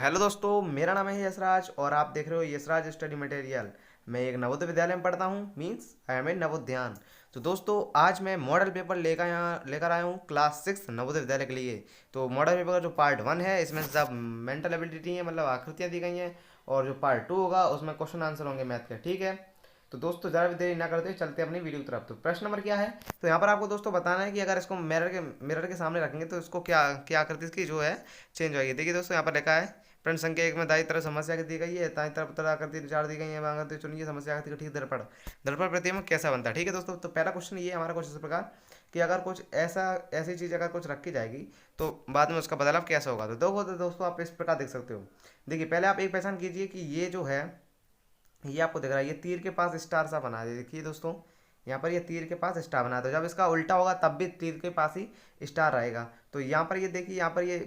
Hello दोस्तों, मेरा नाम है यशराज और आप देख रहे हो यशराज स्टडी मटेरियल। मैं एक नवोदय विद्यालय में पढ़ता हूँ, मीन्स आई एम ए नवोद्यान। तो दोस्तों, आज मैं मॉडल पेपर लेकर आया हूँ क्लास 6 नवोदय विद्यालय के लिए। तो मॉडल पेपर का जो पार्ट 1 है, इसमें सब मेंटल एबिलिटी है, मतलब आकृतियाँ दी गई हैं। और जो पार्ट 2 होगा उसमें क्वेश्चन आंसर होंगे मैथ के, ठीक है। तो दोस्तों, ज़्यादा भी देरी ना करते हुए चलते हैं अपनी वीडियो की तरफ। तो प्रश्न नंबर क्या है? तो यहाँ पर आपको दोस्तों बताना है कि अगर इसको मिरर के सामने रखेंगे तो इसको क्या क्या आकृति इसकी जो है चेंज होगी। देखिए दोस्तों, यहाँ पर लिखा है प्रश्न संख्या 1 में दायीं तरफ समस्या दी गई है, दायीं तरफ उत्तर आकृति विचार दी गई है, आकृति चुनिए समस्या आकृति का ठीक दर्पण दर्पण प्रतिबिंब कैसा बनता है। ठीक है दोस्तों, तो पहला क्वेश्चन ये हमारा कुछ इस प्रकार कि अगर कुछ ऐसी चीज़ अगर कुछ रखी जाएगी तो बाद में उसका बदलाव कैसा होगा। तो दोस्तों आप इस प्रकार देख सकते हो। देखिए, पहले आप एक पहचान कीजिए कि ये जो है, ये आपको दिख रहा है, ये तीर के पास स्टार सा बना है। देखिए दोस्तों, यहाँ पर ये तीर के पास स्टार बना है, तो जब इसका उल्टा होगा तब भी तीर के पास ही स्टार रहेगा। तो यहाँ पर ये देखिए, यहाँ पर ये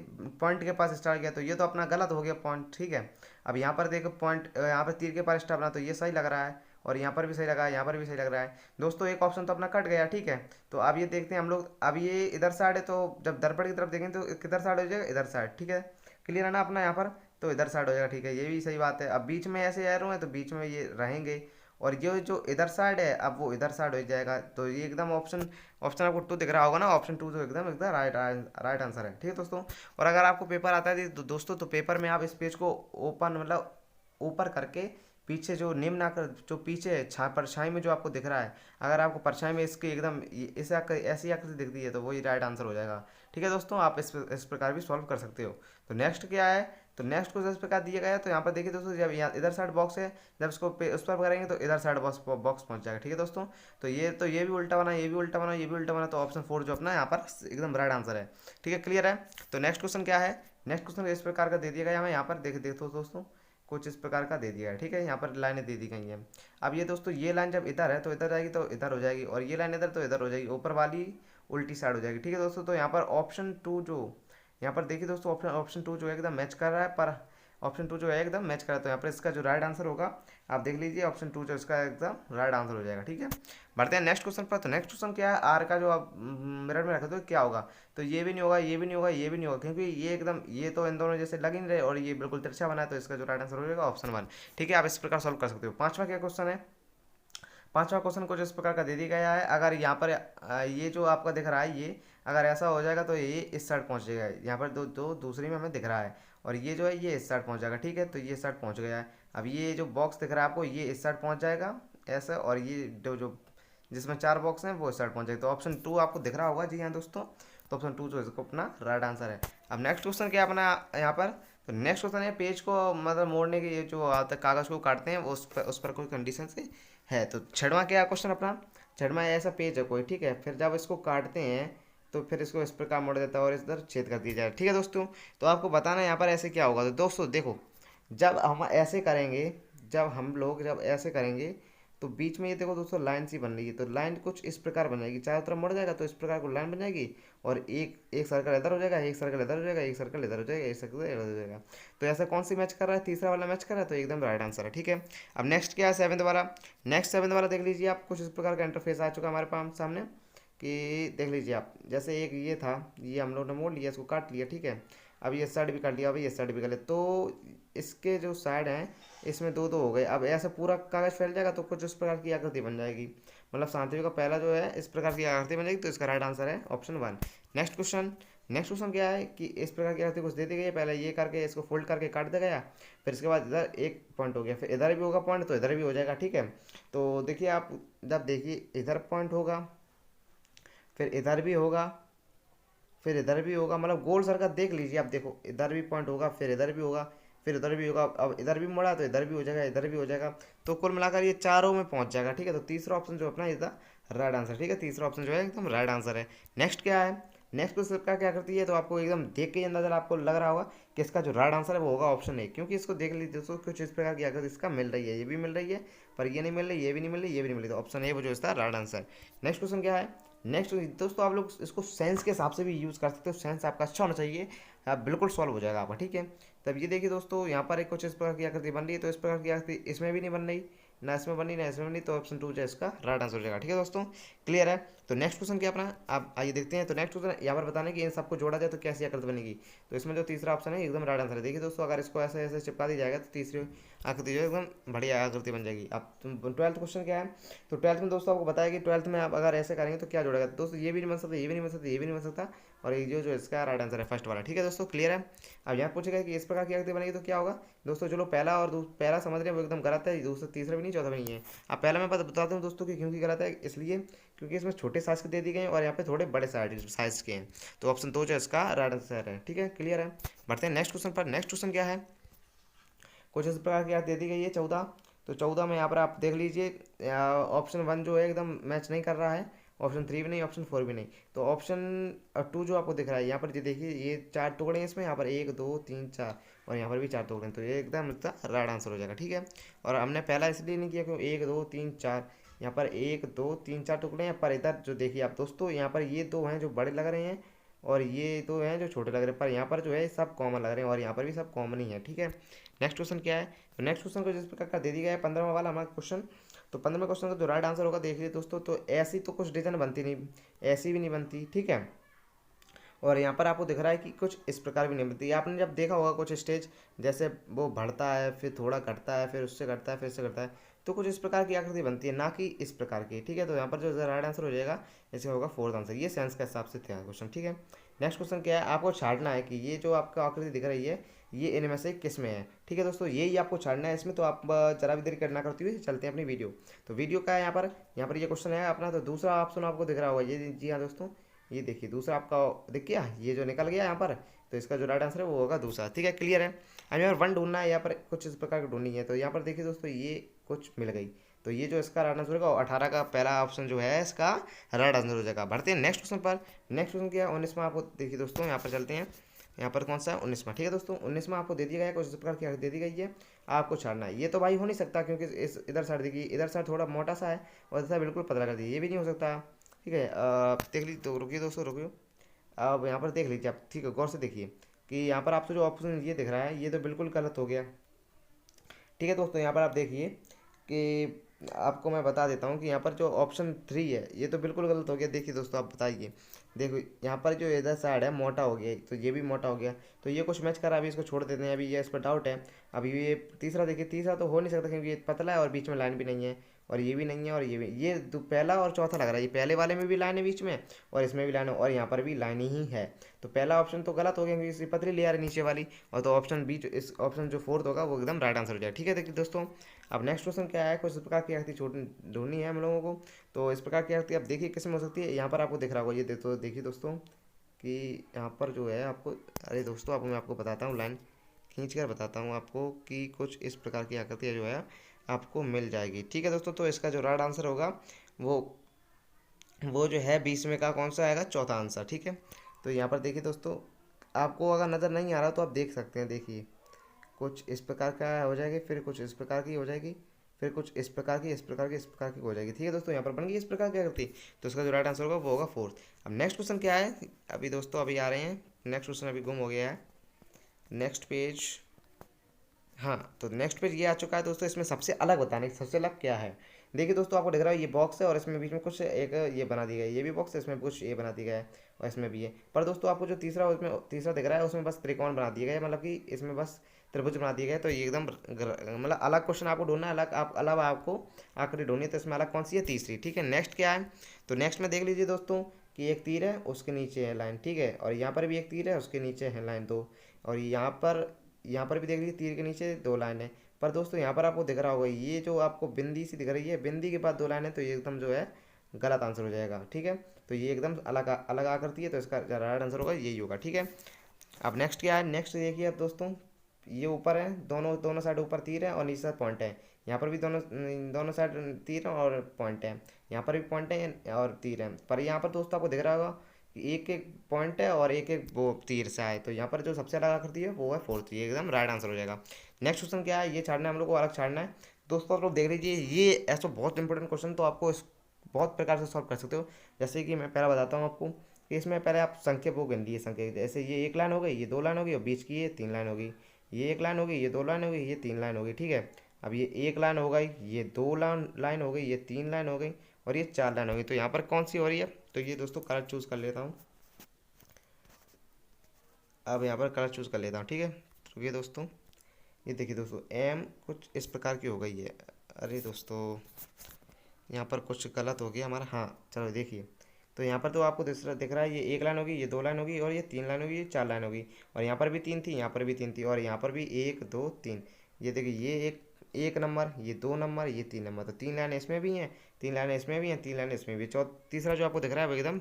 पॉइंट के पास स्टार गया, तो ये तो अपना गलत हो गया पॉइंट, ठीक है। अब यहाँ पर देखो पॉइंट, यहाँ पर तीर के पास स्टार बना, तो ये सही लग रहा है और यहाँ पर भी सही लगा है, यहाँ पर भी सही लग रहा है। दोस्तों, एक ऑप्शन तो अपना कट गया, ठीक है। तो अब ये देखते हैं हम लोग, अब ये इधर साइड है, तो जब दर्पण की तरफ देखेंगे तो किधर साइड हो जाएगा, इधर साइड, ठीक है। क्लियर है ना अपना यहाँ पर? तो इधर साइड हो जाएगा, ठीक है, ये भी सही बात है। अब बीच में ऐसे एरो है तो बीच में ये रहेंगे, और ये जो इधर साइड है अब वो इधर साइड हो जाएगा। तो ये एकदम ऑप्शन ऑप्शन आपको 2 दिख रहा होगा ना, ऑप्शन 2 जो एकदम एकदम राइट आंसर है, ठीक है दोस्तों। और अगर आपको पेपर आता है तो दोस्तों, तो पेपर में आप इस पेज को ओपन मतलब ऊपर करके पीछे जो निम्न आकर जो पीछे परछाई में जो आपको दिख रहा है, अगर आपको परछाई में इसकी एकदम ऐसी आकृति दिखती है तो वही राइट आंसर हो जाएगा। ठीक है दोस्तों, आप इस प्रकार भी सॉल्व कर सकते हो। तो नेक्स्ट क्या है? तो नेक्स्ट क्वेश्चन इस प्रकार दिया गया है। तो यहाँ पर देखिए दोस्तों, जब यहाँ इधर साइड बॉक्स है, जब इसको उस पर करेंगे तो इधर साइड बॉक्स पहुंच जाएगा, ठीक है दोस्तों। तो ये भी उल्टा बना, ये भी उल्टा बना, ये भी उल्टा बना, तो ऑप्शन 4 जो अपना यहाँ पर एकदम राइट आंसर है। ठीक है, क्लियर है। तो नेक्स्ट क्वेश्चन क्या है? नेक्स्ट क्वेश्चन इस प्रकार का दे दिया गया हमें, यहाँ पर देखो दोस्तों, कुछ इस प्रकार का दे दिया है, ठीक है। यहाँ पर लाइनें दे दी गई हैं। अब ये दोस्तों, ये लाइन जब इधर है तो इधर जाएगी, तो इधर हो जाएगी, और ये लाइन इधर तो इधर हो जाएगी, ऊपर वाली उल्टी साइड हो जाएगी, ठीक है दोस्तों। तो यहाँ पर ऑप्शन 2 जो, यहाँ पर देखिए दोस्तों, ऑप्शन 2 जो है एकदम मैच कर रहा है, पर ऑप्शन 2 जो है एकदम मैच कर रहा है। तो यहाँ पर इसका जो राइट आंसर होगा, आप देख लीजिए, ऑप्शन 2 जो इसका एकदम राइट आंसर हो जाएगा, ठीक है। बढ़ते हैं नेक्स्ट क्वेश्चन पर। तो नेक्स्ट क्वेश्चन क्या है? आर का जो आप मिरर में रखे तो क्या होगा? तो ये भी नहीं होगा, ये भी नहीं होगा, ये भी नहीं होगा, क्योंकि ये एकदम, ये तो इन दोनों जैसे लग ही नहीं रहे, और ये बिल्कुल तिरछा बना है, तो इसका जो राइट आंसर हो जाएगा ऑप्शन 1। ठीक है, आप इस प्रकार सॉल्व कर सकते हो। पांचवा क्या क्वेश्चन है? पांचवा क्वेश्चन कुछ इस प्रकार का दे दिया गया है। अगर यहाँ पर ये जो आपका दिख रहा है, ये अगर ऐसा हो जाएगा तो ये इस साइड पहुँच जाएगा। यहाँ पर दो दो दूसरी में हमें दिख रहा है, और ये जो है ये इस साइड पहुँच जाएगा, ठीक है। तो ये इस साइड पहुँच गया है। अब ये जो बॉक्स दिख रहा है आपको, ये इस साइड पहुँच जाएगा ऐसा, और ये जो जो जिसमें 4 बॉक्स हैं वो इस साइड पहुँच जाएगा। तो ऑप्शन 2 आपको दिख रहा होगा, जी हाँ दोस्तों। तो ऑप्शन 2 जो इसको अपना राइट आंसर है। अब नेक्स्ट क्वेश्चन क्या है अपना यहाँ पर? तो नेक्स्ट क्वेश्चन है, पेज को मतलब मोड़ने के, ये जो आता है कागज़ को काटते हैं, उस पर कोई कंडीशन से है। तो छठवां क्या क्वेश्चन अपना? छठवां ऐसा पेज है कोई, ठीक है, फिर जब इसको काटते हैं तो फिर इसको इस प्रकार मोड़ देता है और इस तरह छेद कर दिया जाए, ठीक है दोस्तों। तो आपको बताना है यहाँ पर ऐसे क्या होगा। तो दोस्तों देखो, जब हम ऐसे करेंगे, जब ऐसे करेंगे तो बीच में ये देखो दोस्तों, लाइन सी बन रही है। तो लाइन कुछ इस प्रकार बन जाएगी, चारों तरफ मुड़ जाएगा तो इस प्रकार को लाइन बन जाएगी, और एक एक सर्कल इधर हो जाएगा, एक सर्कल इधर हो जाएगा, एक सर्कल इधर हो जाएगा, एक सर्कल इधर हो जाएगा। तो ऐसा कौन सी मैच कर रहा है? तीसरा वाला मैच कर रहा है, तो एकदम राइट आंसर है, ठीक है। अब नेक्स्ट क्या है? सेवन्थ वाला। नेक्स्ट सेवन्थ वाला देख लीजिए आप, कुछ इस प्रकार का इंटरफेस आ चुका है हमारे पास सामने, कि देख लीजिए आप, जैसे एक ये था, ये हम लोग ने मोड़ लिया, इसको काट लिया, ठीक है। अब ये साइड भी काट लिया, अब ये साइड भी कर लिया, तो इसके जो साइड हैं इसमें दो दो हो गए। अब ऐसा पूरा कागज फैल जाएगा तो कुछ इस प्रकार की आकृति बन जाएगी, मतलब शांति का पहला जो है इस प्रकार की आकृति बन जाएगी। तो इसका राइट आंसर है option 1। Next question. Next question क्या है कि इस प्रकार की आकृति कुछ दे दी गई है, पहले ये करके इसको फोल्ड करके काट दिया गया, फिर इसके बाद इधर एक पॉइंट हो गया, फिर इधर भी होगा पॉइंट, तो इधर भी हो जाएगा, ठीक है। तो देखिए आप, जब देखिए इधर पॉइंट होगा, फिर इधर भी होगा, फिर इधर भी होगा, मतलब गोल सर्कल देख लीजिए आप, देखो इधर भी पॉइंट होगा, फिर इधर भी होगा, फिर इधर भी होगा। अब इधर भी मुड़ा तो इधर भी हो जाएगा, इधर भी हो जाएगा। तो कुल मिलाकर ये चारों में पहुंच जाएगा, ठीक है। तो तीसरा ऑप्शन जो अपना इसका राइट आंसर, ठीक है, तीसरा ऑप्शन जो है एकदम राइट आंसर है। नेक्स्ट क्या है? नेक्स्ट क्वेश्चन का क्या करती है? तो आपको एकदम देख के ही अंदाजा आपको लग रहा होगा कि इसका जो राइट आंसर है वो होगा ऑप्शन ए, क्योंकि इसको देख लीजिए दोस्तों, कुछ इस प्रकार की आकृति इसका मिल रही है, ये भी मिल रही है, पर ये नहीं मिल रही, ये भी नहीं मिल रही, ये भी नहीं मिल रही। तो ऑप्शन ए वो जो इसका राइट आंसर। नेक्स्ट क्वेश्चन क्या है? नेक्स्ट दोस्तों, आप लोग इसको साइंस के हिसाब से भी यूज़ कर सकते हो, साइंस आपका अच्छा होना चाहिए, आप बिल्कुल सॉल्व हो जाएगा आपका, ठीक है। तब ये देखिए दोस्तों, यहाँ पर एक कुछ इस प्रकार की आकृति बन रही है, तो इस प्रकार की आकृति इसमें भी नहीं बन रही, ना इसमें बनी ना इसमें बनी, तो ऑप्शन 2 जो है इसका राइट आंसर हो जाएगा, ठीक है दोस्तों। क्लियर है। तो नेक्स्ट क्वेश्चन क्या अपना, आप आइए देखते हैं। तो नेक्स्ट क्वेश्चन यहाँ पर बताना है कि इन सबको जोड़ा जाए तो कैसी आकृति बनेगी। तो इसमें जो तीसरा ऑप्शन है एकदम राइट आंसर है। देखिए दोस्तों, अगर इसको ऐसे ऐसे चिपका दिया जाएगा तो तीसरी आकृति जो है एकदम बढ़िया आकृति बन जाएगी। अब 12th क्वेश्चन क्या है, तो 12th में दोस्तों आपको बताया कि 12th में आप अगर ऐसे करेंगे तो क्या जोड़ेगा। तो दोस्तों ये भी नहीं बन सकता, ये भी नहीं बन सकता, ये भी नहीं बन सकता, और ये जो इसका राइट आंसर है फर्स्ट वाला। ठीक है दोस्तों, क्लियर है। अब यहाँ पूछेगा कि इस प्रकार की आकृति बनेगी तो क्या होगा। दोस्तों जो लोग पहला और पहला समझ रहे हैं वो एकदम गलत है, दूसरा तीसरा भी नहीं, चौथा भी नहीं है। अब पहला मैं बताता हूँ दोस्तों कि क्योंकि गलत है, इसलिए क्योंकि इसमें छोटे साइज के दे दिए गए हैं और यहाँ पे थोड़े बड़े साइज के हैं। तो ऑप्शन 2 जो इसका राइट आंसर है। ठीक है, क्लियर है। बढ़ते हैं नेक्स्ट क्वेश्चन पर। नेक्स्ट क्वेश्चन क्या है, कुछ इस प्रकार की याद दे दी गई है 14। तो 14 में यहाँ पर आप देख लीजिए, ऑप्शन 1 जो है एकदम मैच नहीं कर रहा है, ऑप्शन 3 भी नहीं, ऑप्शन 4 भी नहीं। तो ऑप्शन 2 जो आपको दिख रहा है यहाँ पर, ये देखिए ये 4 टुकड़े हैं इसमें, यहाँ पर 1 2 3 4 और यहाँ पर भी 4 टुकड़े हैं। तो ये एकदम इसका राइट आंसर हो जाएगा। ठीक है, और हमने पहला इसलिए नहीं किया क्योंकि 1 2 3 4, यहाँ पर 1 2 3 4 टुकड़े हैं, पर इधर जो देखिए आप दोस्तों, यहाँ पर ये दो हैं जो बड़े लग रहे हैं और ये दो हैं जो छोटे लग रहे हैं, पर यहाँ पर जो है सब कॉमन लग रहे हैं और यहाँ पर भी सब कॉमन ही है। ठीक है, नेक्स्ट क्वेश्चन क्या है, तो नेक्स्ट क्वेश्चन को जिस प्रकार का दे दिया गया है 15वां वाला हमारा क्वेश्चन। तो 15वें क्वेश्चन का जो राइट आंसर होगा देख लीजिए दोस्तों, तो ऐसी तो कुछ डिजाइन बनती नहीं, ऐसी भी नहीं बनती। ठीक है, और यहाँ पर आपको दिख रहा है कि कुछ इस प्रकार भी नहीं बनती। आपने जब देखा होगा कुछ स्टेज जैसे वो बढ़ता है, फिर थोड़ा घटता है, फिर उससे घटता है, फिर इससे घटता है, तो कुछ इस प्रकार की आकृति बनती है, ना कि इस प्रकार की। ठीक है, तो यहाँ पर जो राइट आंसर हो जाएगा इसका होगा 4th आंसर। ये साइंस के हिसाब से था क्वेश्चन। ठीक है, नेक्स्ट क्वेश्चन क्या है, आपको छाड़ना है कि ये जो आपका आकृति दिख रही है ये इनमें से किस में है। ठीक है दोस्तों, यही आपको छाड़ना है इसमें। तो आप जरा भी देर करना करते हुए चलते हैं अपनी वीडियो। तो वीडियो का है यहाँ पर, ये क्वेश्चन है अपना। तो दूसरा ऑप्शन आपको दिख रहा होगा ये, जी हाँ दोस्तों, ये देखिए दूसरा आपका दिख गया, ये जो निकल गया यहाँ पर, तो इसका जो राइट आंसर है वो होगा दूसरा। ठीक है, क्लियर है। अब यहाँ पर 1 ढूंढना है, यहाँ पर कुछ इस प्रकार की ढूंढनी है। तो यहाँ पर देखिए दोस्तों ये कुछ मिल गई, तो ये जो इसका राइट आंसर होगा 18 का पहला ऑप्शन जो है इसका राइट आंसर हो जाएगा। बढ़ते हैं नेक्स्ट क्वेश्चन पर। नेक्स्ट क्वेश्चन क्या है 19वां, आपको देखिए दोस्तों यहाँ पर चलते हैं। यहाँ पर कौन सा है 19वां। ठीक है दोस्तों, 19वां आपको दे दिया गया है, कुछ इस प्रकार की दे दी गई है, आपको छाड़ना है। ये तो भाई हो नहीं सकता क्योंकि इस इधर साइड देखिए, इधर साइड थोड़ा मोटा सा है और इधर साइड बिल्कुल पतला कर दिया, ये भी नहीं हो सकता। ठीक है, देख लीजिए, तो रुकिए दोस्तों रुकिए, अब यहाँ पर देख लीजिए आप, ठीक है, गौर से देखिए कि यहाँ पर आपको जो ऑप्शन ये दिख रहा है ये तो बिल्कुल गलत हो गया। ठीक है दोस्तों, यहाँ पर आप देखिए कि आपको मैं बता देता हूँ कि यहाँ पर जो ऑप्शन 3 है ये तो बिल्कुल गलत हो गया। देखिए दोस्तों, आप बताइए, देखो यहाँ पर जो इधर साइड है मोटा हो गया, तो ये भी मोटा हो गया, तो ये कुछ मैच करा, अभी इसको छोड़ देते हैं, अभी ये इस पर डाउट है। अभी ये तीसरा देखिए, तीसरा तो हो नहीं सकता क्योंकि ये पतला है और बीच में लाइन भी नहीं है, और ये भी नहीं है, और ये भी, ये पहला और चौथा लग रहा है, ये पहले वाले में भी लाइन है बीच में और इसमें भी लाइन है और यहाँ पर भी लाइन ही है। तो पहला ऑप्शन तो गलत हो गया क्योंकि इसकी पतली लेयर है नीचे वाली, और तो ऑप्शन बी, इस ऑप्शन जो 4th होगा वो एकदम राइट आंसर हो जाएगा। ठीक है, देखिए दोस्तों, अब नेक्स्ट क्वेश्चन क्या है, कुछ इस प्रकार की आकृति ढूंढनी है हम लोगों को। तो इस प्रकार की आकृति आप देखिए किस में हो सकती है, यहाँ पर आपको दिख रहा होगा, ये देखिए दोस्तों कि यहाँ पर जो है आपको, अरे दोस्तों मैं आपको बताता हूँ, लाइन खींच कर बताता हूँ आपको कि कुछ इस प्रकार की आकृति जो है आपको मिल जाएगी। ठीक है दोस्तों, तो इसका जो राइट आंसर होगा वो वो जो है 20 में का कौन सा आएगा, चौथा आंसर। ठीक है, तो यहाँ पर देखिए दोस्तों, आपको अगर नज़र नहीं आ रहा तो आप देख सकते हैं, देखिए कुछ इस प्रकार का हो जाएगी, फिर कुछ इस प्रकार की हो जाएगी, फिर कुछ इस प्रकार की, इस प्रकार की, इस प्रकार की हो जाएगी। ठीक है दोस्तों, यहाँ पर बन गई इस प्रकार की आकृति। तो इसका जो राइट आंसर होगा वो होगा 4th। अब नेक्स्ट क्वेश्चन क्या है, अभी दोस्तों अभी आ रहे हैं, नेक्स्ट क्वेश्चन अभी गुम हो गया है, नेक्स्ट पेज, हाँ, तो नेक्स्ट पेज ये आ चुका है दोस्तों। इसमें सबसे अलग बताने, सबसे अलग क्या है, देखिए दोस्तों आपको दिख रहा है ये बॉक्स है और इसमें बीच में कुछ एक ये बना दिया गया है, ये भी बॉक्स है, इसमें कुछ ये बना दिया गया है और इसमें भी है। पर दोस्तों आपको जो तीसरा, उसमें तीसरा दिख रहा है उसमें बस त्रिकोण बना दिया गया है, मतलब कि इसमें बस त्रिभुज बना दिया गया है। तो ये एकदम मतलब अलग क्वेश्चन आपको ढूंढना है, अलग आप अलग आपको आकृति ढूंढनी है, तो इसमें अलग कौन सी है, तीसरी। ठीक है, नेक्स्ट क्या है, तो नेक्स्ट में देख लीजिए दोस्तों कि एक तीर है उसके नीचे है लाइन। ठीक है, और यहाँ पर भी एक तीर है उसके नीचे है लाइन 2, और यहाँ पर भी देख लीजिए तीर के नीचे 2 लाइन है। पर दोस्तों यहाँ पर आपको दिख रहा होगा ये जो आपको बिंदी सी दिख रही है, बिंदी के बाद 2 लाइन है, तो ये एकदम जो है गलत आंसर हो जाएगा। ठीक है, तो ये एकदम अलग अलग आकृति है, तो इसका राइट आंसर होगा यही होगा। ठीक है, अब नेक्स्ट क्या है, नेक्स्ट देखिए आप दोस्तों, ये ऊपर है, दोनों दोनों साइड ऊपर तीर है और नीचे साइड पॉइंट है। यहाँ पर भी दोनों दोनों साइड तीर है और पॉइंट है, यहाँ पर भी पॉइंट है और तीर है। पर यहाँ पर दोस्तों आपको दिख रहा होगा एक एक पॉइंट है और एक एक वो तीर सा है, तो यहाँ पर जो सबसे अलग आकृति है वो है 4th, ये एकदम राइट आंसर हो जाएगा। नेक्स्ट क्वेश्चन क्या है, ये छाड़ना है हम लोग को, अलग छाड़ना है। दोस्तों आप लोग देख लीजिए, ये ऐसा बहुत इंपॉर्टेंट क्वेश्चन, तो आपको इस बहुत प्रकार से सॉल्व कर सकते हो। जैसे कि मैं पहला बताता हूँ आपको कि इसमें पहले आप संख्या वो गिन लिए, संख्या जैसे ये 1 लाइन हो गई, ये 2 लाइन हो गई और बीच की ये 3 लाइन हो गई, ये 1 लाइन हो गई, ये 2 लाइन हो गई, ये 3 लाइन हो गई। ठीक है, अब ये 1 लाइन हो गई, ये 2 लाइन हो गई, ये 3 लाइन हो गई और ये 4 लाइन होगी। तो यहाँ पर कौन सी हो रही है, तो ये दोस्तों कलर चूज़ कर लेता हूँ। अब यहाँ पर कलर चूज़ कर लेता हूँ, ठीक है। तो ये दोस्तों, ये देखिए दोस्तों, एम कुछ इस प्रकार की हो गई है। अरे दोस्तों, यहाँ पर कुछ गलत हो गया हमारा। हाँ चलो देखिए, तो यहाँ पर तो आपको दूसरा दिख रहा है, ये 1 लाइन होगी, ये 2 लाइन होगी, और ये 3 लाइन होगी, ये 4 लाइन होगी। और यहाँ पर भी 3 थी, यहाँ पर भी 3 थी, और यहाँ पर भी 1 2 3। ये देखिए, ये एक नंबर, ये 2 नंबर, ये 3 नंबर। तो 3 लाइन इसमें भी हैं, 3 लाइन इसमें भी हैं, 3 लाइन इसमें भी। तीसरा जो आपको दिख रहा है वो एकदम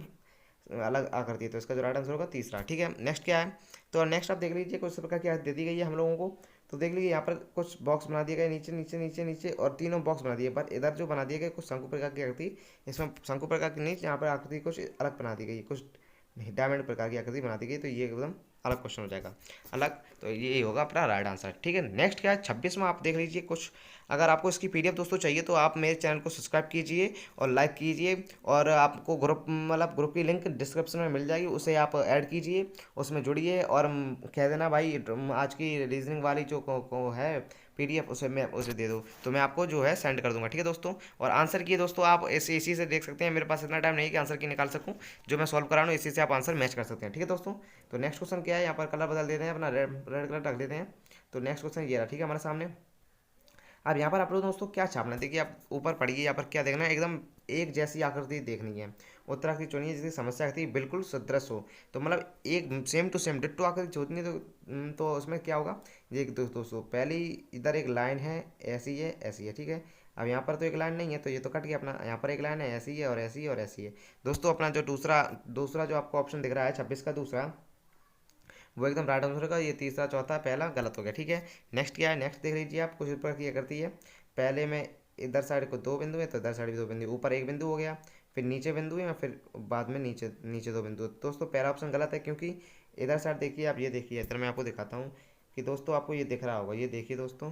अलग आकृति है। तो इसका जो राइट आंसर होगा तीसरा, ठीक है। नेक्स्ट क्या है, तो नेक्स्ट आप देख लीजिए, कुछ प्रकार की दे दी गई है हम लोगों को। तो देख लीजिए, यहाँ पर कुछ बॉक्स बना दिए गए, नीचे नीचे नीचे नीचे, और तीनों बॉक्स बना दिए। पर इधर जो बना दिए गए कुछ शंकु प्रकार की आकृति, इसमें शंकु प्रकार की नहीं, यहाँ पर आकृति कुछ अलग बना दी गई, कुछ डायमंड प्रकार की आकृति बना दी गई। तो ये एकदम अलग क्वेश्चन हो जाएगा, अलग। तो ये होगा अपना राइट आंसर, ठीक है। नेक्स्ट क्या है, 26वां आप देख लीजिए कुछ। अगर आपको इसकी पीडीएफ दोस्तों चाहिए तो आप मेरे चैनल को सब्सक्राइब कीजिए और लाइक कीजिए, और आपको ग्रुप मतलब ग्रुप की लिंक डिस्क्रिप्शन में मिल जाएगी, उसे आप ऐड कीजिए, उसमें जुड़िए, और कह देना भाई आज की रीजनिंग वाली जो को है पीडीएफ, उसे मैं उसे दे दो, तो मैं आपको जो है सेंड कर दूंगा, ठीक है दोस्तों। और आंसर की दोस्तों आप इसी से देख सकते हैं, मेरे पास इतना टाइम नहीं कि आंसर की निकाल सकूं, जो मैं सॉल्व करा रहा हूँ इसी से आप आंसर मैच कर सकते हैं, ठीक है दोस्तों। तो नेक्स्ट क्वेश्चन क्या है, यहाँ पर कलर बदल देते हैं, अपना रेड रेड कलर रख देते हैं। तो नेक्स्ट क्वेश्चन ये रहा, ठीक है, हमारे सामने। अब यहाँ पर आप लोग दोस्तों क्या छापना है, देखिए आप ऊपर पढ़िए, यहाँ पर क्या देखना है, एकदम एक जैसी आकृति देखनी है। उत्तराकृति चुनिए जिसकी समस्या आकृति बिल्कुल सदृश हो। तो मतलब एक सेम टू सेम डिट्टो आकृति चुननी है। तो उसमें क्या होगा, ये दोस्तों पहली इधर एक लाइन है, ऐसी है, ठीक है। अब यहाँ पर तो एक लाइन नहीं है, तो ये तो कट गया अपना। यहाँ पर एक लाइन है, ऐसी है और ऐसी है और ऐसी है। दोस्तों अपना जो दूसरा दूसरा जो आपको ऑप्शन दिख रहा है 26 का दूसरा, वो एकदम राइट आंसर का। ये तीसरा चौथा पहला गलत हो गया, ठीक है। नेक्स्ट क्या है, नेक्स्ट देख लीजिए आप, कुछ ऊपर क्या करती है। पहले में इधर साइड को 2 बिंदु है, तो इधर साइड भी 2 बिंदु, ऊपर एक बिंदु हो गया, फिर नीचे बिंदु है, फिर बाद में नीचे नीचे 2 बिंदु। दोस्तों पहला ऑप्शन गलत है, क्योंकि इधर साइड देखिए आप, ये देखिए इधर मैं आपको दिखाता हूँ कि दोस्तों आपको ये दिख रहा होगा, ये देखिए दोस्तों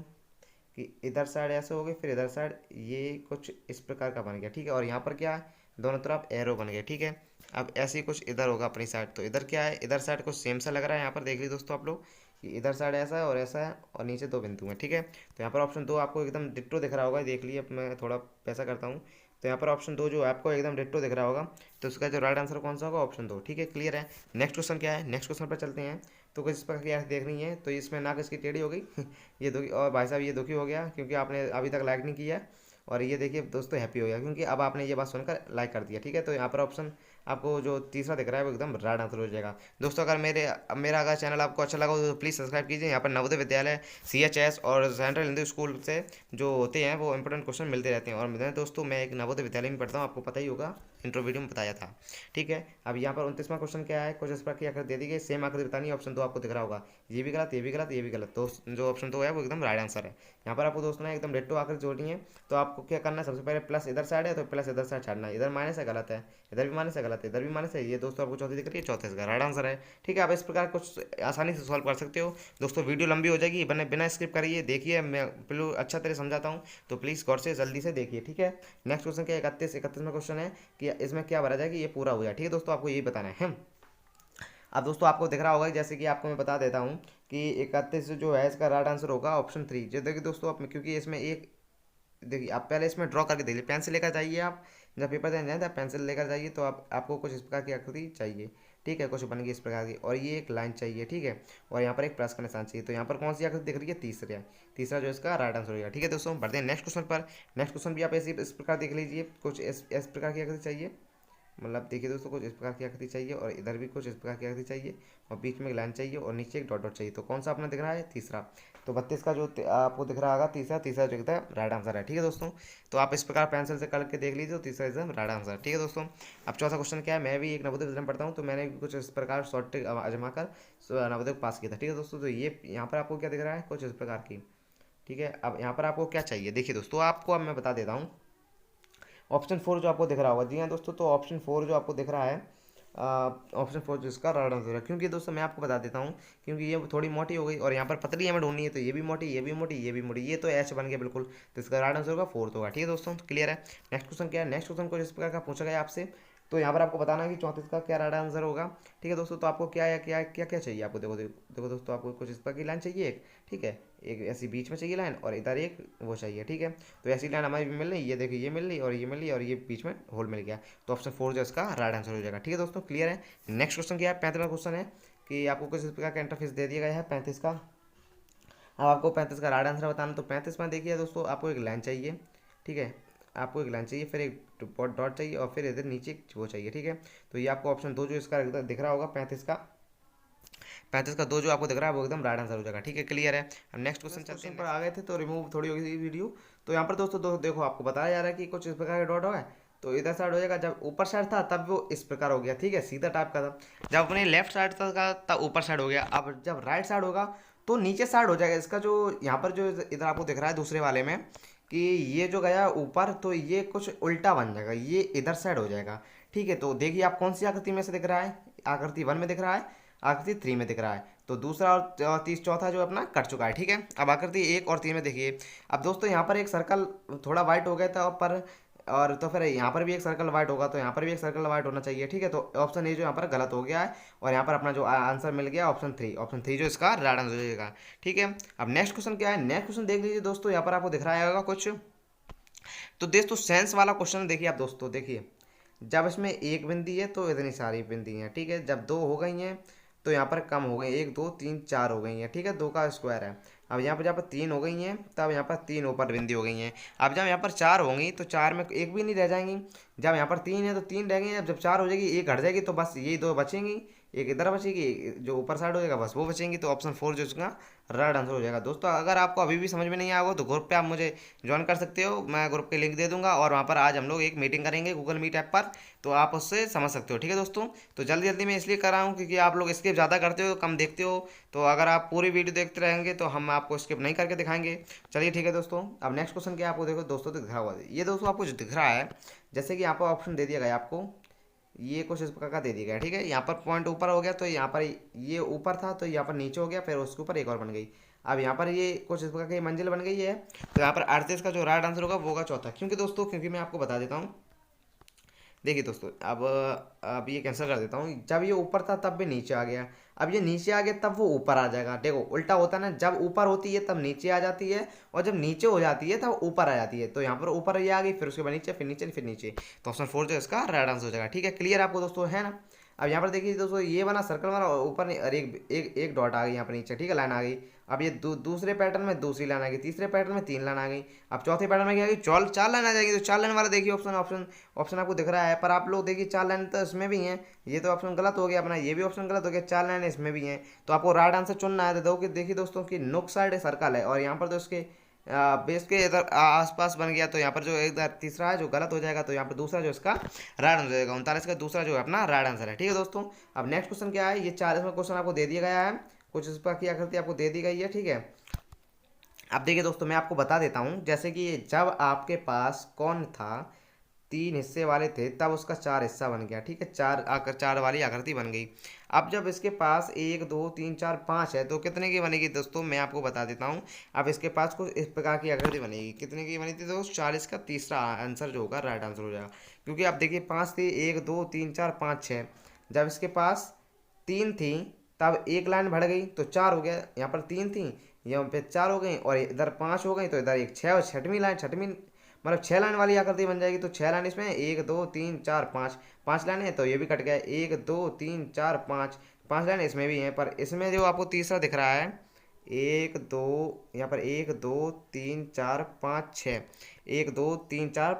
कि इधर साइड ऐसे हो गए, फिर इधर साइड ये कुछ इस प्रकार का बन गया, ठीक है। और यहाँ पर क्या है, दोनों तरफ एरो बन गए, ठीक है। अब ऐसे ही कुछ इधर होगा अपनी साइड। तो इधर क्या है, इधर साइड कुछ सेम सा लग रहा है, यहाँ पर देख लीजिए दोस्तों आप लोग कि इधर साइड ऐसा है और ऐसा है, और नीचे 2 बिंदु हैं, ठीक है। तो यहाँ पर ऑप्शन 2 आपको एकदम डिट्टो दिख रहा होगा, देख लिए। अब मैं थोड़ा पैसा करता हूँ, तो यहाँ पर ऑप्शन 2 जो आपको एकदम डिट्टो दिख रहा होगा, तो उसका जो राइट आंसर कौन सा होगा, ऑप्शन 2, ठीक है। क्लियर है। नेक्स्ट क्वेश्चन क्या है, नेक्स्ट क्वेश्चन पर चलते हैं। तो किस प्रकार की देख रही है, तो इसमें नाक इसकी टेढ़ी हो गई ये दुखी, और भाई साहब ये दुखी हो गया क्योंकि आपने अभी तक लाइक नहीं किया। और ये देखिए दोस्तों हैप्पी हो गया क्योंकि अब आपने ये बात सुनकर लाइक कर दिया, ठीक है। तो यहाँ पर ऑप्शन आपको जो तीसरा दिख रहा है वो एकदम राइट आंसर हो जाएगा। दोस्तों अगर मेरा अगर चैनल आपको अच्छा लगा हो तो प्लीज़ सब्सक्राइब कीजिए। यहाँ पर नवोदय विद्यालय, CHS और सेंट्रल हिंदू स्कूल से जो होते हैं वो इंपॉर्टेंट क्वेश्चन मिलते रहते हैं। और मैं दोस्तों मैं एक नवोदय विद्यालय में पढ़ता हूँ, आपको पता ही होगा, इंट्रो वीडियो में बताया था, ठीक है। अब यहाँ पर 29वां क्वेश्चन क्या है, कुछ इस प्रकार की आकृति दे दी गई, सेम आकृति बतानी है। ऑप्शन 2 आपको दिख रहा होगा, ये भी गलत, ये भी गलत, ये भी गलत। तो जो ऑप्शन 2 है वो एकदम राइट आंसर है। यहाँ पर आपको दोस्तों ना एकदम डिट्टो आकृति जोड़नी है। तो आपको क्या करना है, सबसे पहले प्लस इधर साइड है तो प्लस इधर साइड छाड़ना है, इधर माइनस है गलत है, इधर भी माइनस है गलत है, इधर भी माइनस है। ये दोस्तों आपको चौथी दिख रही है, चौथे इसका राइट आंसर है, ठीक है। आप इस प्रकार कुछ आसानी से सॉल्व कर सकते हो। दोस्तों वीडियो लंबी हो जाएगी, बिना बिना स्किप करिए देखिए, मैं बिल्कुल अच्छा तरह समझाता हूँ, तो प्लीज़ गौर से जल्दी से देखिए, ठीक है। नेक्स्ट क्वेश्चन क्या, 31वां क्वेश्चन है कि इसमें क्या भरा जाए कि ये पूरा हो जाए, ठीक है दोस्तों, आपको यही बताना है। अब दोस्तों आपको दिख रहा होगा, जैसे कि आपको मैं बता देता हूँ कि 31 जो है इसका राइट आंसर होगा ऑप्शन 3। जो देखिए दोस्तों आप, क्योंकि इसमें एक देखिए आप पहले इसमें ड्रॉ करके देखिए, पेंसिल लेकर जाइए आप, जब पेपर देने जाए तो आप पेंसिल लेकर जाइए। तो आपको कुछ इस प्रकार की आकृति चाहिए, ठीक है, कुछ बन गई इस प्रकार की, और ये एक लाइन चाहिए, ठीक है। और यहाँ पर एक प्लस का निशान चाहिए। तो यहाँ पर कौन सी आकृति दिख रही है, तीसरा जो इसका राइट आंसर होगा, ठीक है दोस्तों। बढ़ते हैं नेक्स्ट क्वेश्चन पर। नेक्स्ट क्वेश्चन भी आप ऐसे इस प्रकार देख लीजिए, कुछ इस प्रकार की आकृति चाहिए, मतलब देखिए दोस्तों कुछ इस प्रकार की आकृति चाहिए, और इधर भी कुछ इस प्रकार की आकृति चाहिए, और बीच में एक लाइन चाहिए, और नीचे एक डॉट डॉट चाहिए। तो कौन सा अपना दिख रहा है, तीसरा। तो 32 का जो आपको दिख रहा होगा तीसरा जो दिखता है राइट आंसर है, ठीक है दोस्तों। तो आप इस प्रकार पेंसिल से करके देख लीजिए, तो तीसरा एकदम राइट आंसर, ठीक है दोस्तों। अब चौथा क्वेश्चन क्या है, मैं भी एक नवोदय विद्यालय में पढ़ता हूँ, तो मैंने भी कुछ इस प्रकार शॉर्ट ट्रिक आजमा कर नवोदय को पास किया था, ठीक है दोस्तों। तो ये यहाँ पर आपको क्या दिख रहा है, कुछ इस प्रकार की, ठीक है। अब यहाँ पर आपको क्या चाहिए, देखिए दोस्तों आपको अब मैं बता देता हूँ। ऑप्शन 4 जो आपको दिख रहा होगा, जी हाँ दोस्तों, तो ऑप्शन 4 जो आपको दिख रहा है, ऑप्शन 4 जिसका राइट आंसर है। क्योंकि दोस्तों मैं आपको बता देता हूँ, क्योंकि ये थोड़ी मोटी हो गई और यहाँ पर पतली हमें ढूंढनी है, तो ये भी मोटी, ये भी मोटी, ये भी मोटी, ये तो ऐसे बन गया बिल्कुल। तो इसका राइट आंसर होगा 4 होगा, ठीक है दोस्तों, क्लियर है। नेक्स्ट क्वेश्चन क्या है, नेक्स्ट क्वेश्चन को इस प्रकार का पूछा गया आपसे। तो यहाँ पर आपको बताना है कि 34 का क्या राइट आंसर होगा, ठीक है दोस्तों। तो आपको क्या क्या क्या क्या चाहिए, आपको देखो देखो देखो दोस्तों, आपको कुछ इस प्रकार की लाइन चाहिए एक, ठीक है, एक ऐसी बीच में चाहिए लाइन और इधर एक वो चाहिए, ठीक है। तो ऐसी लाइन हमारी भी मिल रही, ये देखिए ये मिल रही और ये मिल रही और ये बीच में होल मिल गया। तो ऑप्शन 4 जो इसका राइट आंसर हो जाएगा, ठीक है दोस्तों, क्लियर है। नेक्स्ट क्वेश्चन क्या है, 35वां क्वेश्चन है कि आपको किस प्रकार का इंटरफेस दे दिया गया है 35 का। अब आपको 35 का राइट आंसर बताना। तो 35 में देखिए दोस्तों, आपको एक लाइन चाहिए, ठीक है, आपको एक लाइन चाहिए, फिर एक डॉट चाहिए और फिर इधर नीचे वो चाहिए, ठीक है। तो ये आपको ऑप्शन 2 जो इसका दिख रहा होगा 35 का 2 जो आपको दिख रहा है वो एकदम राइट आंसर हो जाएगा, ठीक है, क्लियर है। अब नेक्स्ट क्वेश्चन चलते हैं। पर आ गए थे तो रिमूव थोड़ी हो गई वीडियो। तो यहाँ पर दोस्तों देखो आपको बताया जा रहा है कि कुछ इस प्रकार का डॉट होगा, तो इधर साइड हो जाएगा। जब ऊपर साइड था तब वो इस प्रकार हो गया, ठीक है, सीधा टाइप का था। जब अपने लेफ्ट साइड था तब ऊपर साइड हो गया। अब जब राइट साइड होगा तो नीचे साइड हो जाएगा। इसका जो यहाँ पर जो इधर आपको दिख रहा है दूसरे वाले में कि ये जो गया ऊपर, तो ये कुछ उल्टा बन जाएगा, ये इधर साइड हो जाएगा, ठीक है। तो देखिए आप कौन सी आकृति में से दिख रहा है, आकृति 1 में दिख रहा है, आकृति 3 में दिख रहा है। तो दूसरा और चौथा जो अपना कट चुका है, ठीक है। अब आकृति 1 और 3 में देखिए। अब दोस्तों यहाँ पर एक सर्कल थोड़ा वाइट हो गया था पर, और तो फिर यहाँ पर भी एक सर्कल वाइट होगा, तो यहाँ पर भी एक सर्कल वाइट होना चाहिए, ठीक है। तो ऑप्शन ए जो यहाँ पर गलत हो गया है और यहाँ पर अपना जो आंसर मिल गया ऑप्शन थ्री जो इसका राइट आंसर हो जाएगा, ठीक है। अब नेक्स्ट क्वेश्चन क्या है, नेक्स्ट क्वेश्चन देख लीजिए दोस्तों, यहाँ पर आपको दिख रहा होगा कुछ। तो दोस्तों सेंस वाला क्वेश्चन देखिए आप दोस्तों, देखिए जब इसमें एक बिंदी है तो इतनी सारी बिंदी हैं, ठीक है। जब 2 हो गई हैं तो यहाँ पर कम हो गई, 1 2 3 4 हो गई हैं, ठीक है, 2 का स्क्वायर है। अब यहाँ पर जब 3 हो गई हैं तब यहाँ पर 3 ऊपर बिंदी हो गई हैं। अब जब यहाँ पर 4 होंगी तो 4 में एक भी नहीं रह जाएंगी। जब यहाँ पर 3 है तो 3 रह गई। जब 4 हो जाएगी, एक हट जाएगी, तो बस यही 2 बचेंगी, एक इधर बचेगी, जो ऊपर साइड हो जाएगा बस वो बचेंगी। तो ऑप्शन 4 जो इसका राइट आंसर हो जाएगा। दोस्तों अगर आपको अभी भी समझ में नहीं आया तो ग्रुप पे आप मुझे ज्वाइन कर सकते हो, मैं ग्रुप के लिंक दे दूंगा और वहाँ पर आज हम लोग एक मीटिंग करेंगे गूगल मीट ऐप पर, तो आप उससे समझ सकते हो, ठीक है दोस्तों। तो जल्दी जल्दी मैं इसलिए कर रहा हूँ क्योंकि आप लोग स्किप ज़्यादा करते हो, कम देखते हो। तो अगर आप पूरी वीडियो देखते रहेंगे तो हम आपको स्किप नहीं करके दिखाएंगे। चलिए ठीक है दोस्तों। अब नेक्स्ट क्वेश्चन क्या आपको देखो दोस्तों दिख रहा हुआ है, ये दोस्तों आपको जो दिख रहा है, जैसे कि यहाँ पर ऑप्शन दे दिया गया आपको, ये कुछ इस प्रकार का दे दिया गया, ठीक है। यहाँ पर पॉइंट ऊपर हो गया तो यहाँ पर ये ऊपर था तो यहाँ पर नीचे हो गया, फिर उसके ऊपर एक और बन गई। अब यहाँ पर ये कुछ इस प्रकार की मंजिल बन गई है। तो यहाँ पर 38 का जो राइट आंसर होगा वो होगा चौथा। क्योंकि दोस्तों क्योंकि मैं आपको बता देता हूँ, देखिए दोस्तों अब ये कैंसिल कर देता हूँ। जब ये ऊपर था तब भी नीचे आ गया, अब ये नीचे आ गया तब वो ऊपर आ जाएगा। देखो उल्टा होता है ना, जब ऊपर होती है तब नीचे आ जाती है और जब नीचे हो जाती है तब ऊपर आ जाती है। तो यहाँ पर ऊपर ये आ गई, फिर उसके बाद नीचे, फिर नीचे, फिर नीचे। तो ऑप्शन 4 जो इसका राइट आंसर हो जाएगा, ठीक है, क्लियर आपको दोस्तों, है ना। अब यहाँ पर देखिए दोस्तों, ये बना सर्कल बना और ऊपर और एक डॉट आ गई यहाँ पर नीचे, ठीक है, लाइन आ गई। अब ये दूसरे पैटर्न में दूसरी लाइन आ गई, तीसरे पैटर्न में 3 लाइन आ गई। अब चौथे पैटर्न में क्या आ गई, 4 लाइन आ जाएगी। तो 4 लाइन वाला देखिए ऑप्शन ऑप्शन ऑप्शन आपको दिख रहा है, पर आप लोग देखिए 4 लाइन तो इसमें भी हैं, ये तो ऑप्शन गलत हो गया अपना, ये भी ऑप्शन गलत हो गया, 4 लाइन इसमें भी हैं। तो आपको राइट आंसर चुनना है। तो देखिए दोस्तों कि नुक साइड सर्कल है और यहाँ पर तो इसके बेस के इधर आसपास बन गया। तो यहाँ पर जो इधर तीसरा है जो गलत हो जाएगा, तो यहाँ पर दूसरा जो इसका राइट आंसर हो जाएगा, 39 का दूसरा जो है अपना राइट आंसर है, ठीक है दोस्तों। अब नेक्स्ट क्वेश्चन क्या है, ये 40वां क्वेश्चन आपको दे दिया गया है, कुछ इस पर की आकृति आपको दे दी गई है, ठीक है। अब देखिए दोस्तों मैं आपको बता देता हूँ, जैसे कि जब आपके पास कौन था 3 हिस्से वाले थे तब उसका 4 हिस्सा बन गया, ठीक है, 4 वाली आकृति बन गई। अब जब इसके पास 1 2 3 4 5 है तो कितने की बनेगी दोस्तों, मैं आपको बता देता हूँ। अब इसके पास कुछ इस प्रकार की आकृति बनेगी, कितने की बनी थी दोस्तों, 40 का तीसरा आंसर जो होगा राइट आंसर हो जाएगा। क्योंकि अब देखिए 5 थी, 1 2 3 4 5 6, जब इसके पास 3 थी तब एक लाइन बढ़ गई तो 4 हो गया। यहाँ पर 3 थी, यहाँ पे 4 हो गई और इधर 5 हो गई, तो इधर एक 6 और छठवीं लाइन, छठवीं मतलब 6 लाइन वाली आकृति बन जाएगी। तो 6 लाइन इसमें 1 2 3 4 5, 5 लाइन है तो ये भी कट गया, 1 2 3 4 5, 5 लाइन इसमें भी है। पर इसमें जो आपको तीसरा दिख रहा है 1 2, यहाँ पर 1 2 3 4 5 6, 1 2 3 4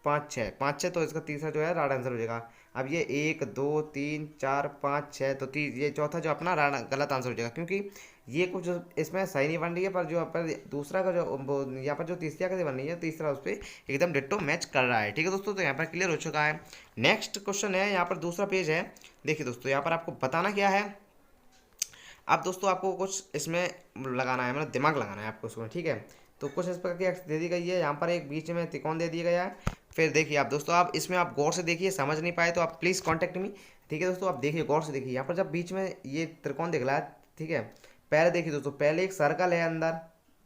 5 6, 5 6, तो इसका तीसरा जो है राइट आंसर हो जाएगा। अब ये 1 2 3 4 5 6, तो ये चौथा जो अपना गलत आंसर हो जाएगा, क्योंकि ये कुछ इसमें सही नहीं बन रही है। पर जो पर दूसरा का जो यहाँ पर जो तीसरी आकृति बन रही है, तीसरा उस पर एकदम डिट्टो मैच कर रहा है, ठीक है दोस्तों। तो यहाँ पर क्लियर हो चुका है। नेक्स्ट क्वेश्चन है, यहाँ पर दूसरा पेज है। देखिए दोस्तों यहाँ पर आपको बताना क्या है, अब दोस्तों आपको कुछ इसमें लगाना है, मतलब दिमाग लगाना है आपको उसमें, ठीक है। तो कुछ इस प्रकार की एक्स दे दी गई है, यहाँ पर एक बीच में त्रिकोण दे दिया गया है। फिर देखिए आप दोस्तों, आप इसमें आप गौर से देखिए, समझ नहीं पाए तो आप प्लीज़ कॉन्टेक्ट मी, ठीक है दोस्तों। आप देखिए गौर से देखिए, यहाँ पर जब बीच में ये त्रिकोण दिख रहा है, ठीक है। पहले देखिए दोस्तों, पहले एक सर्कल है अंदर,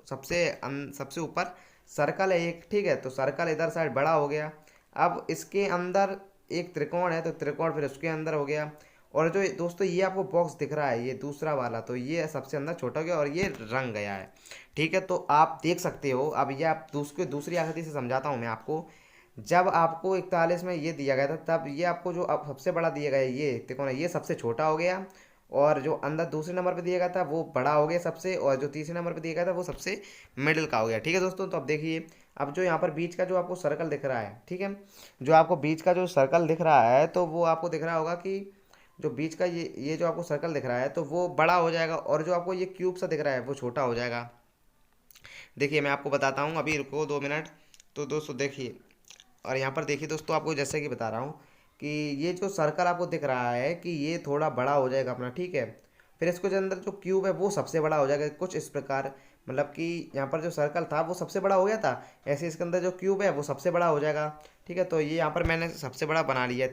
सबसे ऊपर सर्कल है एक, ठीक है। तो सर्कल इधर साइड बड़ा हो गया। अब इसके अंदर एक त्रिकोण है, तो त्रिकोण फिर उसके अंदर हो गया और जो दोस्तों ये आपको बॉक्स दिख रहा है ये दूसरा वाला, तो ये सबसे अंदर छोटा हो गया और ये रंग गया है। ठीक है, तो आप देख सकते हो। अब ये आप दूसरी आकृति से समझाता हूँ मैं आपको। जब आपको 41 में ये दिया गया था, तब ये आपको जो अब सबसे बड़ा दिया गया है ये देखो ना, ये सबसे छोटा हो गया। और जो अंदर दूसरे नंबर पे दिया गया था वो बड़ा हो गया सबसे, और जो तीसरे नंबर पे दिया गया था वो सबसे मिडिल का हो गया। ठीक है दोस्तों, तो अब देखिए, अब जो यहाँ पर बीच का जो आपको सर्कल दिख रहा है, ठीक है, जो आपको बीच का जो सर्कल दिख रहा है, तो वो आपको दिख रहा होगा कि जो बीच का ये जो आपको सर्कल दिख रहा है तो वो बड़ा हो जाएगा, और जो आपको ये क्यूब सा दिख रहा है वो छोटा हो जाएगा। देखिए मैं आपको बताता हूँ, अभी रुको 2 मिनट। तो दोस्तों देखिए, और यहाँ पर देखिए दोस्तों, आपको जैसे कि बता रहा हूँ कि ये जो सर्कल आपको दिख रहा है कि ये थोड़ा बड़ा हो जाएगा अपना, ठीक है। फिर इसको जो अंदर जो क्यूब है वो सबसे बड़ा हो जाएगा, कुछ इस प्रकार। मतलब कि यहाँ पर जो सर्कल था वो सबसे बड़ा हो गया था, ऐसे इसके अंदर जो क्यूब है वो सबसे बड़ा हो जाएगा। ठीक है, तो ये यहाँ पर मैंने सबसे बड़ा बना लिया है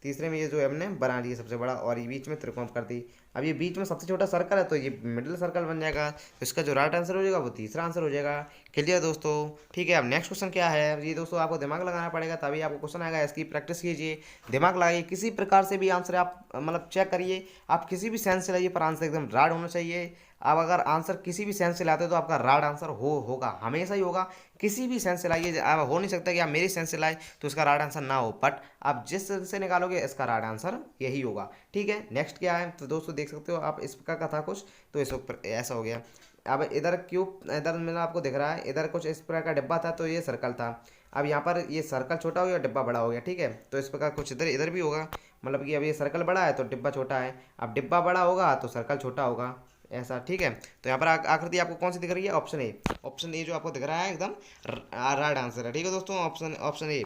तीसरे में ये जो है हमने बना लिया सबसे बड़ा, और ये बीच में त्रिकोण कर दी। अब ये बीच में सबसे छोटा सर्कल है तो ये मिडिल सर्कल बन जाएगा, तो इसका जो राइट आंसर हो जाएगा वो तीसरा आंसर हो जाएगा। क्लियर दोस्तों? ठीक है, अब नेक्स्ट क्वेश्चन क्या है ये दोस्तों, आपको दिमाग लगाना पड़ेगा तभी आपको क्वेश्चन आएगा। इसकी प्रैक्टिस कीजिए, दिमाग लगाइए, किसी प्रकार से भी आंसर आप मतलब चेक करिए, आप किसी भी सेंस से लाइए पर आंसर एकदम राड होना चाहिए। आप अगर आंसर किसी भी सेंस से लाते हो तो आपका राड आंसर होगा, हमेशा ही होगा। किसी भी सेंस से लाइए, आप हो नहीं सकता कि आप मेरी सेंस से लाए तो इसका राइट आंसर ना हो, बट आप जिस सेंस से निकालोगे इसका राइट आंसर यही होगा। ठीक है, नेक्स्ट क्या है तो दोस्तों देख सकते हो आप, इस प्रकार का था कुछ, तो इस ऊपर ऐसा हो गया। अब इधर क्यूब, इधर मतलब आपको दिख रहा है, इधर कुछ इस प्रकार का डिब्बा था तो ये सर्कल था। अब यहाँ पर ये सर्कल छोटा हो गया, डिब्बा बड़ा हो गया। ठीक है, तो इस प्रकार कुछ इधर इधर भी होगा, मतलब कि अब ये सर्कल बड़ा है तो डिब्बा छोटा है, अब डिब्बा बड़ा होगा तो सर्कल छोटा होगा, ऐसा। ठीक है, तो यहाँ पर आकृति आपको कौन सी दिख रही है? ऑप्शन ए जो आपको दिख रहा है एकदम राइट आंसर है। ठीक है दोस्तों, ऑप्शन ऑप्शन ए।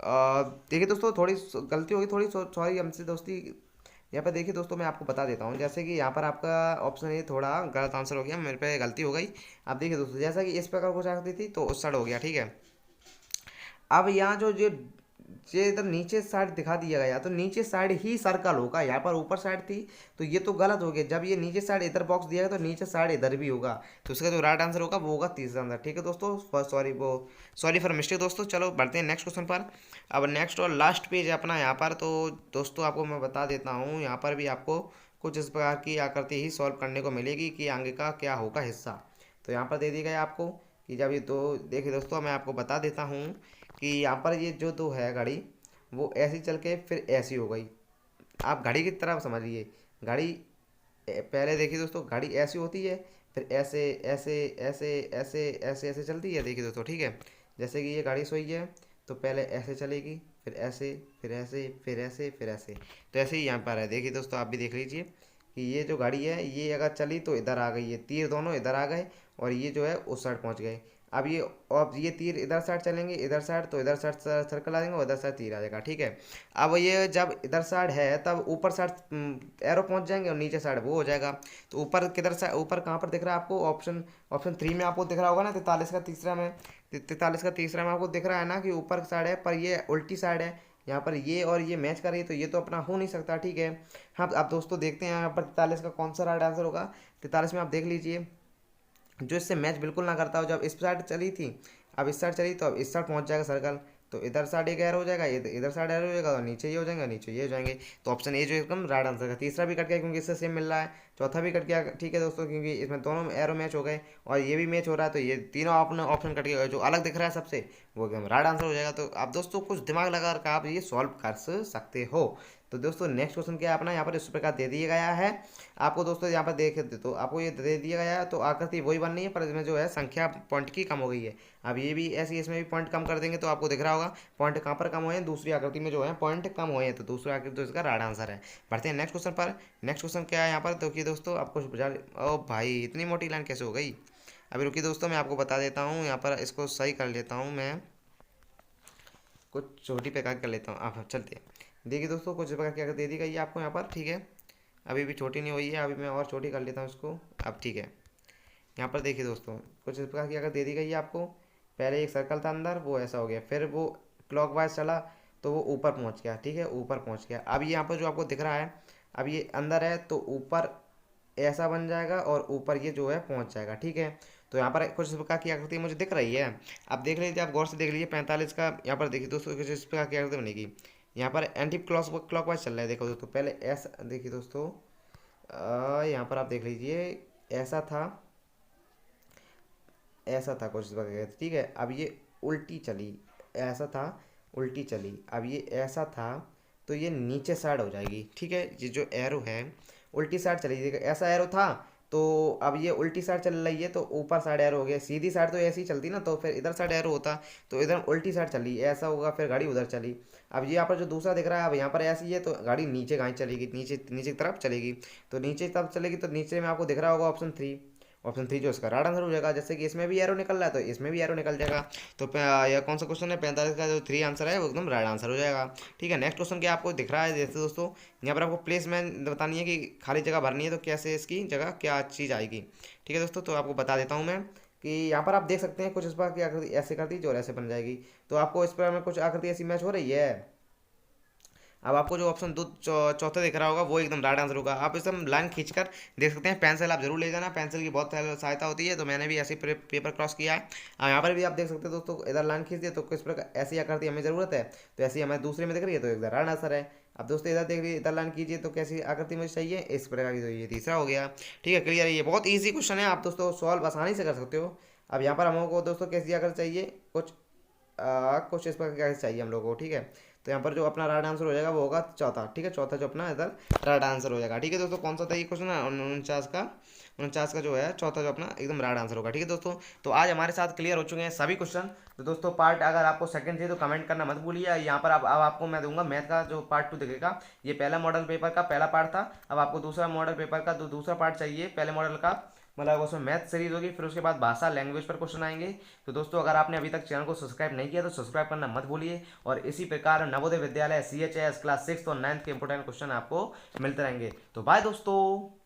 देखिए दोस्तों, थोड़ी गलती होगी, थोड़ी सॉरी हमसे दोस्ती। यहाँ पर देखिए दोस्तों, मैं आपको बता देता हूँ, जैसे कि यहाँ पर आपका ऑप्शन ए थोड़ा गलत आंसर हो गया, मेरे पे गलती हो गई। अब देखिए दोस्तों, जैसा कि इस प्रकार कुछ आकृति थी तो उस साइड हो गया। ठीक है, अब यहाँ जो जो ये इधर नीचे साइड दिखा दिया गया तो नीचे साइड ही सर्कल होगा, यहाँ पर ऊपर साइड थी तो ये तो गलत हो गया। जब ये नीचे साइड इधर बॉक्स दिया गया तो नीचे साइड इधर भी होगा, तो इसका जो राइट आंसर होगा वो होगा तीसरा आंसर। ठीक है दोस्तों, सॉरी फॉर मिस्टेक दोस्तों। चलो बढ़ते हैं नेक्स्ट क्वेश्चन पर। अब नेक्स्ट और लास्ट पेज है अपना यहाँ पर, तो दोस्तों आपको मैं बता देता हूँ, यहाँ पर भी आपको कुछ इस प्रकार की आकृति ही सॉल्व करने को मिलेगी कि आगे का क्या होगा हिस्सा। तो यहाँ पर दे दी गई आपको कि जब ये दो, देखिए दोस्तों मैं आपको बता देता हूँ कि यहाँ पर ये जो दो है घड़ी, वो ऐसी चल के फिर ऐसी हो गई। आप घड़ी की तरह समझिए, घड़ी पहले देखिए दोस्तों, घड़ी ऐसी होती है, फिर ऐसे ऐसे ऐसे ऐसे ऐसे ऐसे चलती है। देखिए दोस्तों, ठीक है, जैसे कि ये घड़ी सोई है तो पहले ऐसे चलेगी, फिर ऐसे, फिर ऐसे, फिर ऐसे, फिर ऐसे, तो ऐसे ही यहाँ पर है। देखिए दोस्तों, आप भी देख लीजिए कि ये जो घड़ी है ये अगर चली तो इधर आ गई, ये तीर दोनों इधर आ गए, और ये जो है उस साइड पहुँच गए। अब ये तीर इधर साइड चलेंगे, इधर साइड, तो इधर साइड सर्कल आ जाएंगे और इधर साइड तीर आ जाएगा। ठीक है, अब ये जब इधर साइड है तब ऊपर साइड एरो पहुंच जाएंगे और नीचे साइड वो हो जाएगा। तो ऊपर किधर साइड, ऊपर कहाँ पर दिख रहा है आपको? ऑप्शन 3 में आपको दिख रहा होगा ना, 43 का तीसरा में आपको दिख रहा है ना कि ऊपर साइड है, पर ये उल्टी साइड है। यहाँ पर ये और ये मैच कर रही है तो ये तो अपना हो नहीं सकता। ठीक है, हाँ आप दोस्तों देखते हैं यहाँ पर 43 का कौन सा राइट आंसर होगा। 43 में आप देख लीजिए, जो इससे मैच बिल्कुल ना करता हो, जब इस साइड चली थी अब इस साइड चली तो अब इस साइड पहुंच जाएगा सर्कल, तो इधर साइड एक एरो हो जाएगा, इधर साइड एरो हो जाएगा, और नीचे ये हो जाएगा, नीचे ये हो जाएंगे। तो ऑप्शन ए जो एकदम राइट आंसर है। तीसरा भी कट गया क्योंकि इससे सेम मिल रहा है, चौथा भी कट गया। ठीक है दोस्तों, क्योंकि इसमें दोनों एरो मैच हो गए और ये भी मैच हो रहा है, तो ये तीनों अपने ऑप्शन कट गए, जो अलग दिख रहा है सबसे वो एकदम राइट आंसर हो जाएगा। तो आप दोस्तों कुछ दिमाग लगा कर आप ये सॉल्व कर सकते हो। तो दोस्तों नेक्स्ट क्वेश्चन क्या है अपना, यहाँ पर इस प्रकार दे दिया गया है आपको दोस्तों, यहाँ पर देख तो आपको ये दे दिया गया है, तो आकृति वही बन रही है पर इसमें जो है संख्या पॉइंट की कम हो गई है। अब ये भी ऐसी, इसमें भी पॉइंट कम कर देंगे तो आपको दिख रहा होगा पॉइंट कहाँ पर कम हुए हैं, दूसरी आकृति में जो है पॉइंट कम हुए हैं, तो दूसरी आकृति तो इसका राइट आंसर है। बढ़ते हैं नेक्स्ट क्वेश्चन पर। नेक्स्ट क्वेश्चन क्या है यहाँ पर, देखिए दोस्तों आपको ओ भाई इतनी मोटी लाइन कैसे हो गई? अभी रुकिए दोस्तों, मैं आपको बता देता हूँ, यहाँ पर इसको सही कर लेता हूँ मैं, कुछ छोटी प्रकार कर लेता हूँ। आप चलते हैं, देखिए दोस्तों कुछ प्रकार की आकृति दे दी गई है आपको यहाँ पर। ठीक है, अभी भी छोटी नहीं हुई है, अभी मैं और छोटी कर लेता हूँ इसको। अब ठीक है, यहाँ पर देखिए दोस्तों कुछ इस प्रकार की अगर दे दी गई है आपको, पहले एक सर्कल था अंदर वो ऐसा हो गया, फिर वो क्लॉकवाइज चला तो वो ऊपर पहुँच गया। ठीक है, ऊपर पहुँच गया। अब यहाँ पर जो आपको दिख रहा है, अब ये अंदर है तो ऊपर ऐसा बन जाएगा और ऊपर ये जो है पहुँच जाएगा। ठीक है, तो यहाँ पर कुछ इस प्रकार की आकृति मुझे दिख रही है। आप देख लीजिए, आप गौर से देख लीजिए 45 का, यहाँ पर देखिए दोस्तों कुछ इस प्रकार की आकृति बनेगी। यहाँ पर एंटी क्लॉकवाइज चल रहा है। देखो दोस्तों, पहले ऐसा देखिए दोस्तों, यहाँ पर आप देख लीजिए, ऐसा था, ऐसा था कुछ वगैरह, ठीक है। अब ये उल्टी चली, ऐसा था, उल्टी चली, अब ये ऐसा था, तो ये नीचे साइड हो जाएगी, ठीक है। ये जो एरो है उल्टी साइड चली जाएगी, ऐसा एरो था, तो अब ये उल्टी साइड चल रही है तो ऊपर साइड एरो हो गया। सीधी साइड तो ऐसी ही चलती ना, तो फिर इधर साइड एरो होता, तो इधर उल्टी साइड चली, ऐसा होगा, फिर गाड़ी उधर चली। अब ये यहाँ पर जो दूसरा दिख रहा है, अब यहाँ पर ऐसी है तो गाड़ी नीचे कहाँ चलेगी, नीचे नीचे की तरफ चलेगी। तो नीचे की तरफ चलेगी तो नीचे में आपको दिख रहा होगा ऑप्शन 3। ऑप्शन 3 जो इसका राइट आंसर हो जाएगा। जैसे कि इसमें भी एरो निकल रहा है तो इसमें भी एरो निकल जाएगा। तो यह कौन सा क्वेश्चन है, 45 का जो 3 आंसर है वो एकदम राइट आंसर हो जाएगा। ठीक है, नेक्स्ट क्वेश्चन क्या आपको दिख रहा है, जैसे दोस्तों यहाँ पर आपको प्लेसमेंट बतानी है कि खाली जगह भरनी है, तो कैसे इसकी जगह क्या चीज़ आएगी। ठीक है दोस्तों, तो आपको बता देता हूँ मैं कि यहाँ पर आप देख सकते हैं कुछ इस बार की आकृति ऐसे करती जो ऐसे बन जाएगी। तो आपको इस पर में कुछ आकृति ऐसी मैच हो रही है। अब आपको जो ऑप्शन दो चौथा दिख रहा होगा वो एकदम राइट आंसर होगा। आप एकदम लाइन खींचकर देख सकते हैं। पेंसिल आप जरूर ले जाना, पेंसिल की बहुत सहायता होती है। तो मैंने भी ऐसे पेपर क्रॉस किया है। यहाँ पर भी आप देख सकते हैं दोस्तों, इधर लाइन खींच दिए तो किस प्रकार ऐसी आकृति हमें ज़रूरत है, तो ऐसी हमें दूसरे में दिख रही है, तो इधर राइट आंसर है। अब दोस्तों इधर देख लीजिए, इधर लाइन कीजिए तो कैसी आकृति मुझे चाहिए, इस प्रकार की, तो ये तीसरा हो गया। ठीक है, क्लियर है। ये बहुत ईजी क्वेश्चन है, आप दोस्तों सॉल्व आसानी से कर सकते हो। अब यहाँ पर हमको दोस्तों कैसी आकृति चाहिए, कुछ इस प्रकार कैसे चाहिए हम लोगों को। ठीक है, तो यहाँ पर जो अपना राइट आंसर हो जाएगा वो होगा चौथा। ठीक है, चौथा जो अपना इधर राइट आंसर हो जाएगा। ठीक है दोस्तों, कौन सा था ये क्वेश्चन है, 49 का जो है चौथा जो अपना एकदम राइट आंसर होगा। ठीक है दोस्तों, तो आज हमारे साथ क्लियर हो चुके हैं सभी क्वेश्चन। तो दोस्तों पार्ट अगर आपको सेकंड चाहिए तो कमेंट करना मत भूलिए। यहाँ पर अब आपको मैं दूंगा मैथ का जो पार्ट 2 दिखेगा। ये पहला मॉडल पेपर का पहला पार्ट था। अब आपको दूसरा मॉडल पेपर का दूसरा पार्ट चाहिए पहले मॉडल का, मतलब उसमें मैथ सीरीज होगी, फिर उसके बाद भाषा लैंग्वेज पर क्वेश्चन आएंगे। तो दोस्तों अगर आपने अभी तक चैनल को सब्सक्राइब नहीं किया तो सब्सक्राइब करना मत भूलिए। और इसी प्रकार नवोदय विद्यालय CHS क्लास 6 और 9th के इंपोर्टेंट क्वेश्चन आपको मिलते रहेंगे। तो बाय दोस्तों।